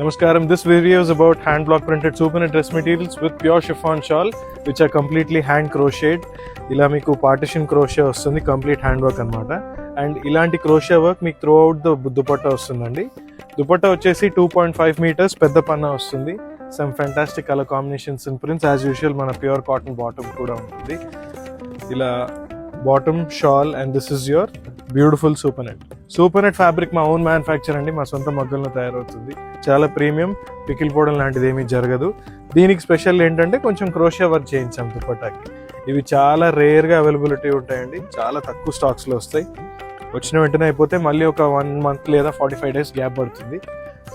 Namaskaram. This video is about hand block printed supernet dress materials with pure chiffon shawl, which are completely hand crocheted. ఇలా మీకు partition crochet వస్తుంది, complete hand work అనమాట. And ఇలాంటి crochet work మీకు throughout the dupatta వస్తుందండి. దుపట్టా వచ్చేసి 2.5 meters పెద్ద పన్నా వస్తుంది. Some fantastic colour combinations and prints. As usual మన ప్యూర్ కాటన్ బాటమ్ కూడా ఉంటుంది. ఇలా bottom shawl and this is your beautiful super net fabric మా ఓన్ మ్యానుఫ్యాక్చర్ అండి, మా సొంత మగ్గంలో తయారవుతుంది. చాలా ప్రీమియం, పికిలిపోవడం లాంటిది ఏమీ జరగదు. దీనికి స్పెషల్ ఏంటంటే కొంచెం క్రోషియా వర్క్ చేయించాం దుపట్టాకి. ఇవి చాలా రేర్గా అవైలబిలిటీ ఉంటాయండి, చాలా తక్కువ స్టాక్స్లో వస్తాయి. వచ్చిన వెంటనే అయిపోతే మళ్ళీ ఒక 1 month లేదా 45 days గ్యాప్ పడుతుంది.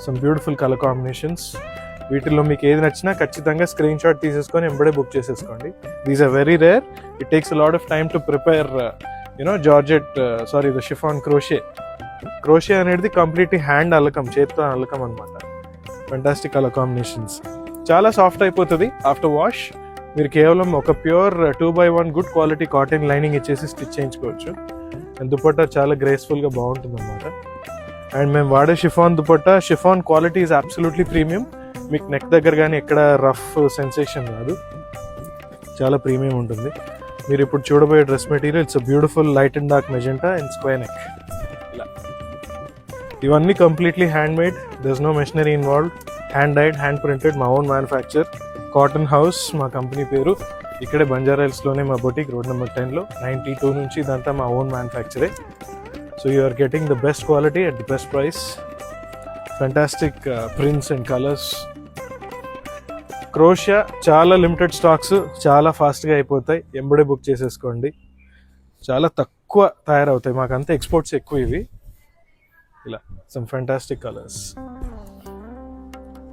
Some beautiful colour combinations. వీటిల్లో మీకు ఏది నచ్చినా ఖచ్చితంగా స్క్రీన్ షాట్ తీసేసుకొని ఎంబడే బుక్ చేసేసుకోండి. These are very rare. It takes a lot of time to prepare the chiffon crochet అనేది కంప్లీట్లీ హ్యాండ్ అల్లకం, చేత్తో అల్లకం అనమాట. Fantastic colour combinations. చాలా సాఫ్ట్ అయిపోతుంది ఆఫ్టర్ వాష్. మీరు కేవలం ఒక pure 2x1 good quality cotton lining ఇచ్చేసి స్టిచ్ చేయించుకోవచ్చు. అండ్ దుపట్టా చాలా గ్రేస్ఫుల్గా బాగుంటుంది అనమాట. అండ్ మేము వాడే chiffon quality is absolutely premium. మీకు నెక్ దగ్గర కానీ ఎక్కడ రఫ్ సెన్సేషన్ రాదు, చాలా ప్రీమియం ఉంటుంది. మీరు ఇప్పుడు చూడబోయే dress material it's beautiful light and dark magenta and square neck. ఇలా ఇవన్నీ completely hand made, there is no machinery involved. Hand dyed, hand printed, మా ఓన్ మ్యానుఫ్యాక్చర్. కాటన్ హౌస్ మా కంపెనీ పేరు. ఇక్కడే బంజారాహిల్స్లోనే మా బొటిక్, రోడ్ నెంబర్ 10లో. 92 నుంచి ఇదంతా మా ఓన్ మ్యానుఫ్యాక్చరే. So you are getting the best quality at the best price. Fantastic prints and colours. క్రోషియా చాలా లిమిటెడ్ స్టాక్స్, చాలా ఫాస్ట్గా అయిపోతాయి. ఎంబడే బుక్ చేసేసుకోండి. చాలా తక్కువ తయారవుతాయి, మాకంతా ఎక్స్పోర్ట్స్ ఎక్కువ ఇవి. ఇలా సమ్ ఫ్యాంటాస్టిక్ కలర్స్.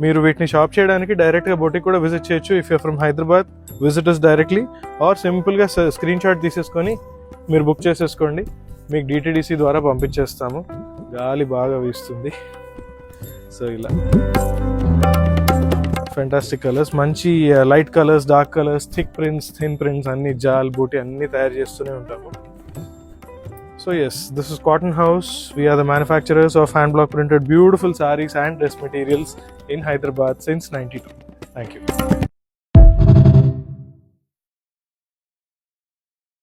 మీరు వీటిని షాప్ చేయడానికి డైరెక్ట్గా బొటిక్ కూడా విజిట్ చేయొచ్చు. If you're from Hyderabad, visitors directly. Or సింపుల్గా స్క్రీన్ షాట్ తీసేసుకొని మీరు బుక్ చేసేసుకోండి. మీకు DTDC ద్వారా పంపించేస్తాము. గాలి బాగా వీస్తుంది. సో ఇలా ఫ్యాంటాస్టిక్ కలర్స్, మంచి light colours, dark colours, thick prints, thin prints, అన్ని జాల్ బూటీ అన్ని తయారు చేస్తూనే ఉంటాము. So yes, this is Cotton House. We are the manufacturers of hand block printed beautiful sarees and dress materials in Hyderabad since 92. Thank you.